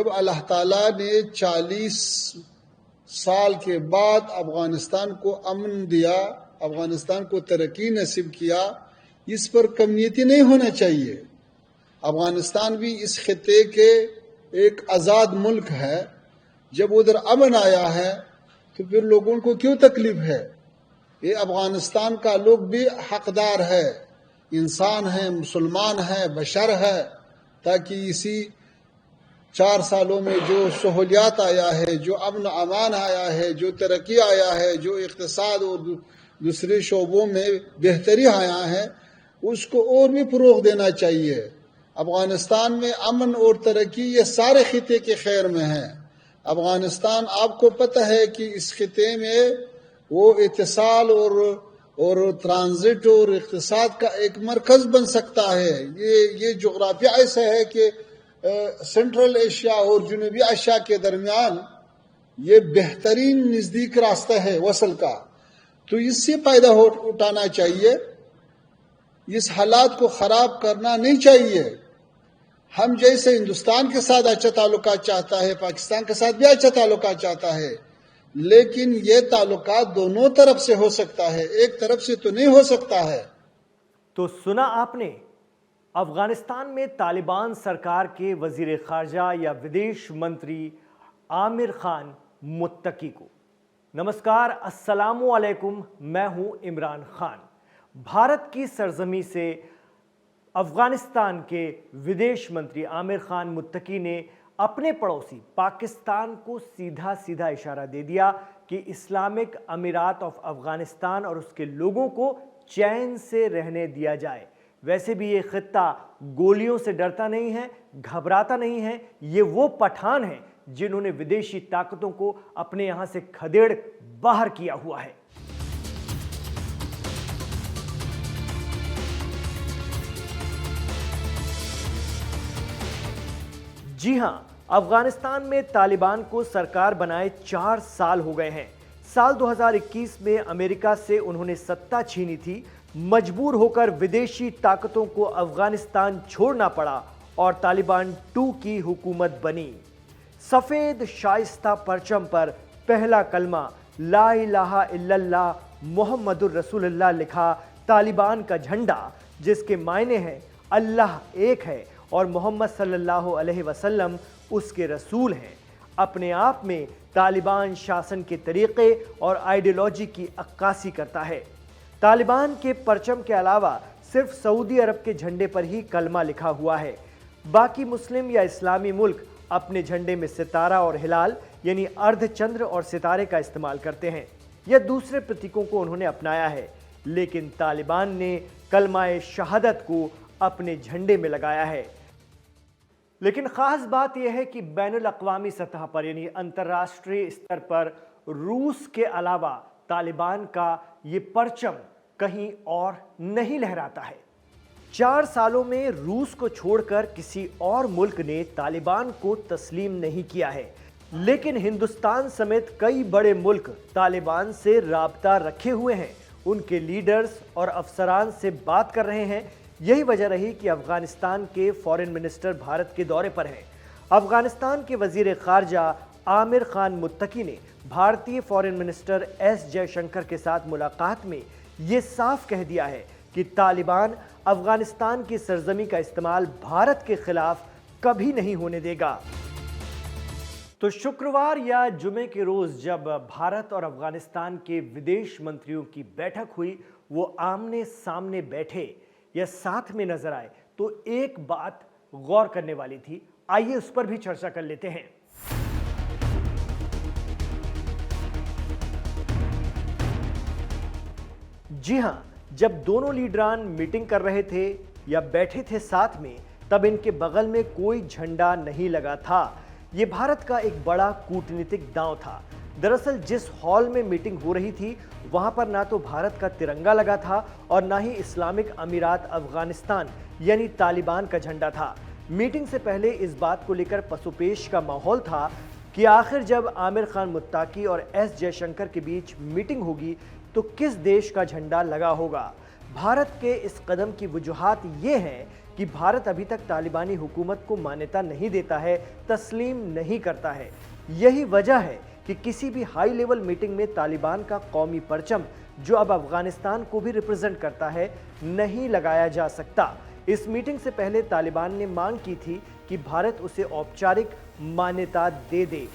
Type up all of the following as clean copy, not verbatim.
जब अल्लाह ताला ने 40 साल के बाद अफगानिस्तान को अमन दिया, अफगानिस्तान को तरक्की नसीब किया, इस पर कमियती नहीं होना चाहिए। अफगानिस्तान भी इस खित्ते के एक आज़ाद मुल्क है। जब उधर अमन आया है तो फिर लोगों को क्यों तकलीफ है? ये अफगानिस्तान का लोग भी हकदार है, इंसान है, मुसलमान है, बशर है, ताकि इसी 4 सालों में जो सहूलियात आया है, जो अमन अमान आया है, जो तरक्की आया है, जो इक़्तिसाद और दूसरे शोबों में बेहतरी आया है, उसको और भी फ़रोग़ देना चाहिए। अफगानिस्तान में अमन और तरक्की ये सारे खिते के खैर में है। अफगानिस्तान, आपको पता है कि इस खिते में वो इत्तिसाल और ट्रांजिट और इक़्तिसाद का एक मरकज़ बन सकता है। ये जोग्राफिया ऐसा है कि सेंट्रल एशिया और जनूबी एशिया के दरमियान ये बेहतरीन नज़दीक रास्ता है वसल का, तो इससे फ़ायदा उठाना चाहिए। इस हालात को ख़राब करना नहीं चाहिए। हम जैसे हिंदुस्तान के साथ अच्छा ताल्लुकात चाहता है, पाकिस्तान के साथ भी अच्छा ताल्लुकात चाहता है, लेकिन ये ताल्लुकात दोनों तरफ से हो सकता है, एक तरफ से तो नहीं हो सकता है। तो सुना आपने अफगानिस्तान में तालिबान सरकार के वजीर खारजा या विदेश मंत्री आमिर खान मुत्तकी को। नमस्कार, अस्सलामु अलैकुम, मैं हूं इमरान खान। भारत की सरजमी से अफगानिस्तान के विदेश मंत्री आमिर खान मुत्तकी ने अपने पड़ोसी पाकिस्तान को सीधा सीधा इशारा दे दिया कि इस्लामिक अमीरात ऑफ अफगानिस्तान और उसके लोगों को चैन से रहने दिया जाए। वैसे भी ये खित्ता गोलियों से डरता नहीं है, घबराता नहीं है। ये वो पठान हैं जिन्होंने विदेशी ताकतों को अपने यहां से खदेड़ बाहर किया हुआ है। जी हां, अफगानिस्तान में तालिबान को सरकार बनाए 4 साल हो गए हैं। साल 2021 में अमेरिका से उन्होंने सत्ता छीनी थी। मजबूर होकर विदेशी ताकतों को अफगानिस्तान छोड़ना पड़ा और तालिबान 2 की हुकूमत बनी। सफेद शाइस्ता परचम पर पहला कलमा ला इलाहा इल्लल्लाह मुहम्मदुर रसूलुल्लाह लिखा तालिबान का झंडा, जिसके मायने हैं अल्लाह एक है और मोहम्मद सल्लल्लाहु अलैहि वसल्लम उसके रसूल हैं, अपने आप में तालिबान शासन के तरीक़े और आइडियोलॉजी की अक्कासी करता है। तालिबान के परचम के अलावा सिर्फ सऊदी अरब के झंडे पर ही कलमा लिखा हुआ है। बाकी मुस्लिम या इस्लामी मुल्क अपने झंडे में सितारा और हिलाल यानी अर्धचंद्र और सितारे का इस्तेमाल करते हैं या दूसरे प्रतीकों को उन्होंने अपनाया है, लेकिन तालिबान ने कलमाए शहादत को अपने झंडे में लगाया है। लेकिन खास बात यह है कि बैनुल अक़वामी सतह पर यानी अंतर्राष्ट्रीय स्तर पर रूस के अलावा तालिबान का ये परचम कहीं और नहीं लहराता है। 4 सालों में रूस को छोड़कर किसी और मुल्क ने तालिबान को तस्लीम नहीं किया है, लेकिन हिंदुस्तान समेत कई बड़े मुल्क तालिबान से राब्ता रखे हुए हैं, उनके लीडर्स और अफसरान से बात कर रहे हैं। यही वजह रही कि अफगानिस्तान के फॉरेन मिनिस्टर भारत के दौरे पर हैं। अफगानिस्तान के वजीर खारजा आमिर खान मुत्तकी ने भारतीय फॉरेन मिनिस्टर एस जयशंकर के साथ मुलाकात में ये साफ कह दिया है कि तालिबान अफगानिस्तान की सरजमी का इस्तेमाल भारत के खिलाफ कभी नहीं होने देगा। तो शुक्रवार या जुमे के रोज जब भारत और अफगानिस्तान के विदेश मंत्रियों की बैठक हुई, वो आमने सामने बैठे या साथ में नजर आए, तो एक बात गौर करने वाली थी। आइए उस पर भी चर्चा कर लेते हैं। जी हां, जब दोनों लीडरान मीटिंग कर रहे थे या बैठे थे साथ में, तब इनके बगल में कोई झंडा नहीं लगा था। यह भारत का एक बड़ा कूटनीतिक दांव था। दरअसल जिस हॉल में मीटिंग हो रही थी वहां पर ना तो भारत का तिरंगा लगा था और ना ही इस्लामिक अमीरात अफगानिस्तान यानी तालिबान का झंडा था। मीटिंग से पहले इस बात को लेकर पसोपेश का माहौल था कि आखिर जब आमिर खान मुत्ताकी और एस जयशंकर के बीच मीटिंग होगी तो किस देश का झंडा लगा होगा। भारत के इस कदम की वजूहात ये हैं कि भारत अभी तक तालिबानी हुकूमत को मान्यता नहीं देता है, तस्लीम नहीं करता है। यही वजह है कि किसी भी हाई लेवल मीटिंग में तालिबान का कौमी परचम, जो अब अफगानिस्तान को भी रिप्रेजेंट करता है, नहीं लगाया जा सकता। इस मीटिंग से पहले तालिबान ने मांग की थी कि भारत उसे औपचारिक मान्यता दे दे।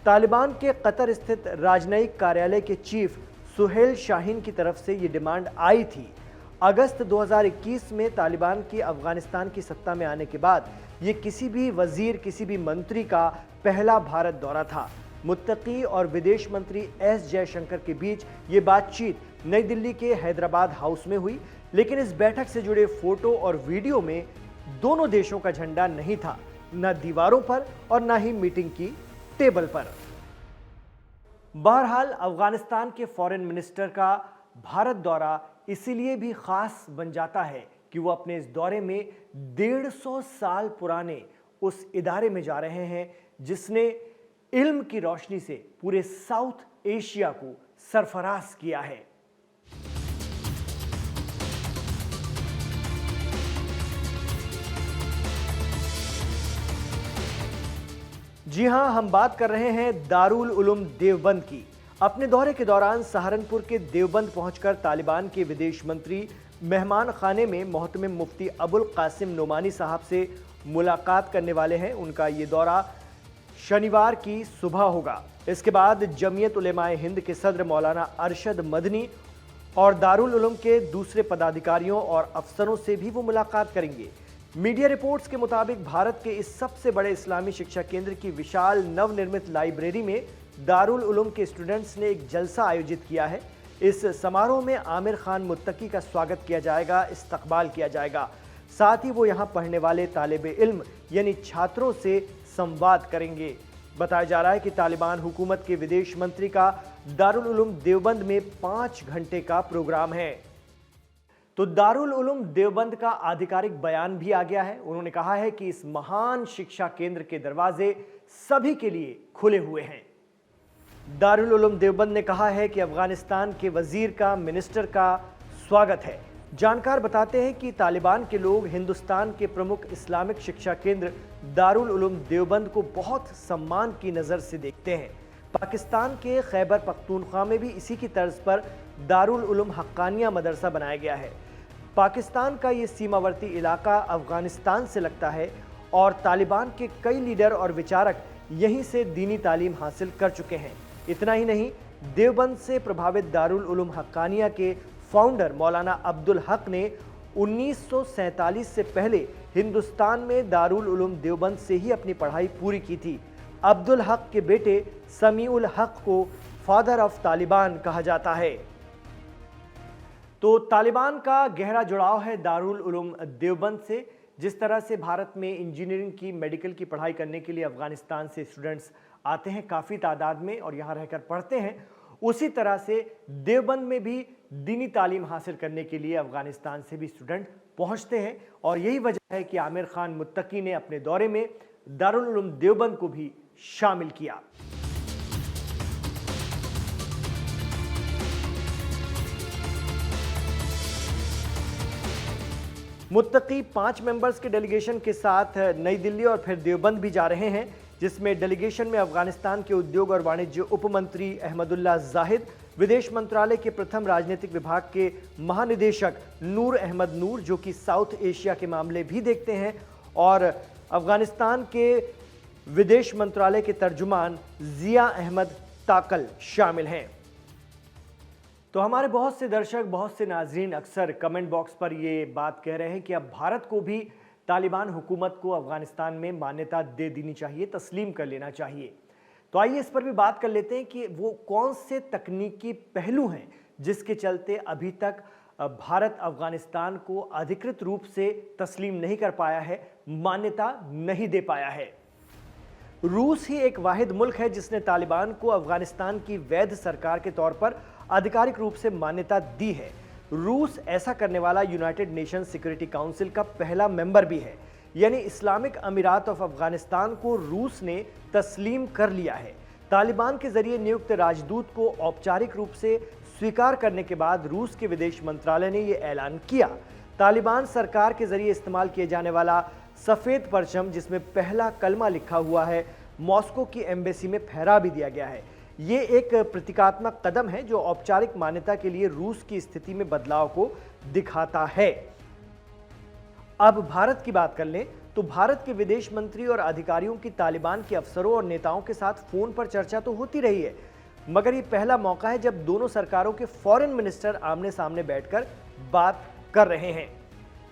तालिबान के कतर स्थित राजनयिक कार्यालय के चीफ सुहेल शाहीन की तरफ से ये डिमांड आई थी। अगस्त 2021 में तालिबान की अफगानिस्तान की सत्ता में आने के बाद ये किसी भी वजीर, किसी भी मंत्री का पहला भारत दौरा था। मुत्तकी और विदेश मंत्री एस जयशंकर के बीच ये बातचीत नई दिल्ली के हैदराबाद हाउस में हुई, लेकिन इस बैठक से जुड़े फोटो और वीडियो में दोनों देशों का झंडा नहीं था, न दीवारों पर और न ही मीटिंग की टेबल पर। बहरहाल अफगानिस्तान के फॉरेन मिनिस्टर का भारत दौरा इसीलिए भी खास बन जाता है कि वो अपने इस दौरे में 150 साल पुराने उस इदारे में जा रहे हैं जिसने इल्म की रोशनी से पूरे साउथ एशिया को सरफराज किया है। जी हां, हम बात कर रहे हैं दारुल उलूम देवबंद की। अपने दौरे के दौरान सहारनपुर के देवबंद पहुंचकर तालिबान के विदेश मंत्री मेहमान खाने में मोहतमिम मुफ्ती अबुल कासिम नोमानी साहब से मुलाकात करने वाले हैं। उनका ये दौरा शनिवार की सुबह होगा। इसके बाद जमीयत उलेमाए हिंद के सदर मौलाना अरशद मदनी और दारुल उलूम के दूसरे पदाधिकारियों और अफसरों से भी वो मुलाकात करेंगे। मीडिया रिपोर्ट्स के मुताबिक भारत के इस सबसे बड़े इस्लामी शिक्षा केंद्र की विशाल नवनिर्मित लाइब्रेरी में दारुल उलूम के स्टूडेंट्स ने एक जलसा आयोजित किया है। इस समारोह में आमिर खान मुत्तकी का स्वागत किया जाएगा, इस्तकबाल किया जाएगा। साथ ही वो यहाँ पढ़ने वाले तालिबे इल्म यानी छात्रों से संवाद करेंगे। बताया जा रहा है कि तालिबान हुकूमत के विदेश मंत्री का दारुल उलूम देवबंद में 5 घंटे का प्रोग्राम है। तो दारुल उलूम देवबंद का आधिकारिक बयान भी आ गया है। उन्होंने कहा है कि इस महान शिक्षा केंद्र के दरवाजे सभी के लिए खुले हुए हैं। दारुल उलूम देवबंद ने कहा है कि अफगानिस्तान के वजीर का, मिनिस्टर का स्वागत है। जानकार बताते हैं कि तालिबान के लोग हिंदुस्तान के प्रमुख इस्लामिक शिक्षा केंद्र दारुल उलूम देवबंद को बहुत सम्मान की नज़र से देखते हैं। पाकिस्तान के खैबर पख्तूनख्वा में भी इसी की तर्ज पर दारुल उलूम हक्कानिया मदरसा बनाया गया है। पाकिस्तान का ये सीमावर्ती इलाका अफगानिस्तान से लगता है और तालिबान के कई लीडर और विचारक यहीं से दीनी तालीम हासिल कर चुके हैं। इतना ही नहीं, देवबंद से प्रभावित दारुल उलूम हक्कानिया के फाउंडर मौलाना अब्दुल हक ने 1947 से पहले हिंदुस्तान में दारुल उलूम देवबंद से ही अपनी पढ़ाई पूरी की थी। अब्दुल हक के बेटे समीउल हक को फादर ऑफ तालिबान कहा जाता है। तो तालिबान का गहरा जुड़ाव है दारुल उलूम देवबंद से। जिस तरह से भारत में इंजीनियरिंग की, मेडिकल की पढ़ाई करने के लिए अफगानिस्तान से स्टूडेंट्स आते हैं काफ़ी तादाद में और यहाँ रहकर पढ़ते हैं, उसी तरह से देवबंद में भी दीनी तालीम हासिल करने के लिए अफगानिस्तान से भी स्टूडेंट पहुँचते हैं। और यही वजह है कि आमिर खान मुत्तकी ने अपने दौरे में दारुल उलूम देवबंद को भी शामिल किया। मुत्तकी 5 मेंबर्स के डेलीगेशन के साथ नई दिल्ली और फिर देवबंद भी जा रहे हैं, जिसमें डेलीगेशन में अफगानिस्तान के उद्योग और वाणिज्य उपमंत्री अहमदुल्ला जाहिद, विदेश मंत्रालय के प्रथम राजनीतिक विभाग के महानिदेशक नूर अहमद नूर, जो कि साउथ एशिया के मामले भी देखते हैं, और अफगानिस्तान के विदेश मंत्रालय के तर्जुमान जिया अहमद ताकल शामिल हैं। तो हमारे बहुत से दर्शक, बहुत से नाजरीन अक्सर कमेंट बॉक्स पर ये बात कह रहे हैं कि अब भारत को भी तालिबान हुकूमत को अफगानिस्तान में मान्यता दे देनी चाहिए, तस्लीम कर लेना चाहिए। तो आइए इस पर भी बात कर लेते हैं कि वो कौन से तकनीकी पहलू हैं जिसके चलते अभी तक भारत अफगानिस्तान को अधिकृत रूप से तस्लीम नहीं कर पाया है, मान्यता नहीं दे पाया है। रूस ही एक वाहिद मुल्क है जिसने तालिबान को अफगानिस्तान की वैध सरकार के तौर पर आधिकारिक रूप से मान्यता दी है। रूस ऐसा करने वाला यूनाइटेड नेशन सिक्योरिटी काउंसिल का पहला मेंबर भी है, यानी इस्लामिक अमीरात ऑफ अफगानिस्तान को रूस ने तस्लीम कर लिया है। तालिबान के जरिए नियुक्त राजदूत को औपचारिक रूप से स्वीकार करने के बाद रूस के विदेश मंत्रालय ने यह ऐलान किया। तालिबान सरकार के जरिए इस्तेमाल किए जाने वाला सफेद परचम, जिसमें पहला कलमा लिखा हुआ है, मॉस्को की एम्बेसी में फहरा भी दिया गया है। ये एक प्रतीकात्मक कदम है जो औपचारिक मान्यता के लिए रूस की स्थिति में बदलाव को दिखाता है। अब भारत की बात कर लें तो भारत के विदेश मंत्री और अधिकारियों की तालिबान के अफसरों और नेताओं के साथ फोन पर चर्चा तो होती रही है, मगर ये पहला मौका है जब दोनों सरकारों के फॉरेन मिनिस्टर आमने सामने बैठकर बात कर रहे हैं।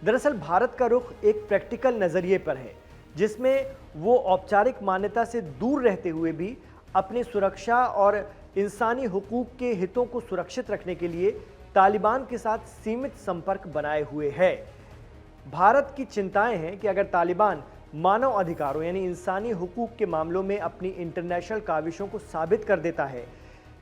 दरअसल भारत का रुख एक प्रैक्टिकल नजरिए पर है, जिसमें वो औपचारिक मान्यता से दूर रहते हुए भी अपनी सुरक्षा और इंसानी हुकूक के हितों को सुरक्षित रखने के लिए तालिबान के साथ सीमित संपर्क बनाए हुए है। भारत की चिंताएं हैं कि अगर तालिबान मानव अधिकारों यानी इंसानी हुकूक के मामलों में अपनी इंटरनेशनल काविशों को साबित कर देता है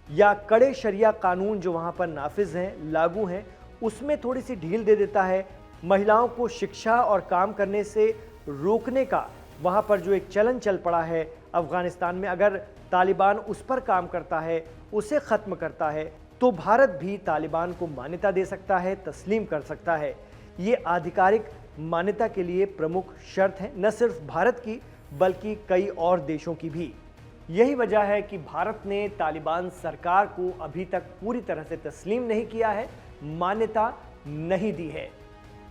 या कड़े शरिया कानून जो वहां पर नाफिज हैं, लागू हैं, उसमें थोड़ी सी ढील दे देता है, महिलाओं को शिक्षा और काम करने से रोकने का वहां पर जो एक चलन चल पड़ा है अफगानिस्तान में, अगर तालिबान उस पर काम करता है, उसे खत्म करता है, तो भारत भी तालिबान को मान्यता दे सकता है, तस्लीम कर सकता है। ये आधिकारिक मान्यता के लिए प्रमुख शर्त है, न सिर्फ भारत की बल्कि कई और देशों की भी। यही वजह है कि भारत ने तालिबान सरकार को अभी तक पूरी तरह से तस्लीम नहीं किया है, मान्यता नहीं दी है।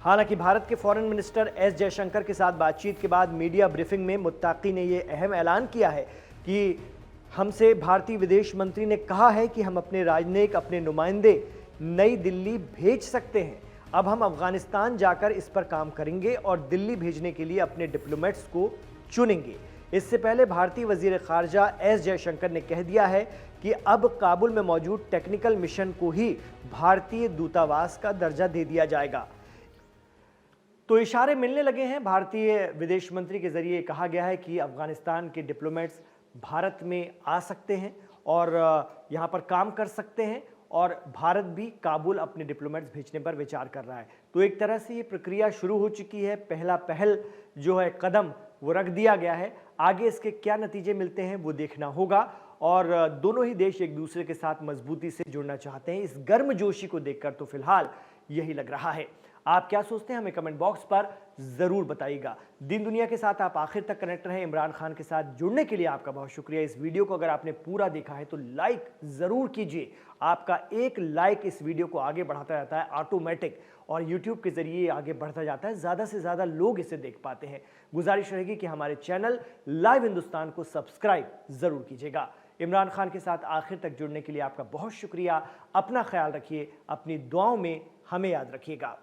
हालांकि भारत के फॉरेन मिनिस्टर एस जयशंकर के साथ बातचीत के बाद मीडिया ब्रीफिंग में मुत्ताकी ने यह अहम ऐलान किया है कि हमसे भारतीय विदेश मंत्री ने कहा है कि हम अपने राजनयिक, अपने नुमाइंदे नई दिल्ली भेज सकते हैं। अब हम अफगानिस्तान जाकर इस पर काम करेंगे और दिल्ली भेजने के लिए अपने डिप्लोमेट्स को चुनेंगे। इससे पहले भारतीय वजीर खारजा एस जयशंकर ने कह दिया है कि अब काबुल में मौजूद टेक्निकल मिशन को ही भारतीय दूतावास का दर्जा दे दिया जाएगा। तो इशारे मिलने लगे हैं। भारतीय विदेश मंत्री के जरिए कहा गया है कि अफगानिस्तान के डिप्लोमेट्स भारत में आ सकते हैं और यहाँ पर काम कर सकते हैं, और भारत भी काबुल अपने डिप्लोमेट्स भेजने पर विचार कर रहा है। तो एक तरह से ये प्रक्रिया शुरू हो चुकी है, पहला पहल जो है कदम वो रख दिया गया है। आगे इसके क्या नतीजे मिलते हैं वो देखना होगा, और दोनों ही देश एक दूसरे के साथ मजबूती से जुड़ना चाहते हैं। इस गर्मजोशी को देखकर तो फिलहाल यही लग रहा है। आप क्या सोचते हैं हमें कमेंट बॉक्स पर जरूर बताइएगा। दिन दुनिया के साथ आप आखिर तक कनेक्ट रहे। इमरान खान के साथ जुड़ने के लिए आपका बहुत शुक्रिया। इस वीडियो को अगर आपने पूरा देखा है तो लाइक जरूर कीजिए। आपका एक लाइक इस वीडियो को आगे बढ़ाता जाता है ऑटोमेटिक, और यूट्यूब के जरिए आगे बढ़ता जाता है, ज्यादा से ज्यादा लोग इसे देख पाते हैं। गुजारिश रहेगी कि हमारे चैनल लाइव हिंदुस्तान को सब्सक्राइब जरूर कीजिएगा। इमरान खान के साथ आखिर तक जुड़ने के लिए आपका बहुत शुक्रिया। अपना ख्याल रखिए, अपनी दुआओं में हमें याद रखिएगा।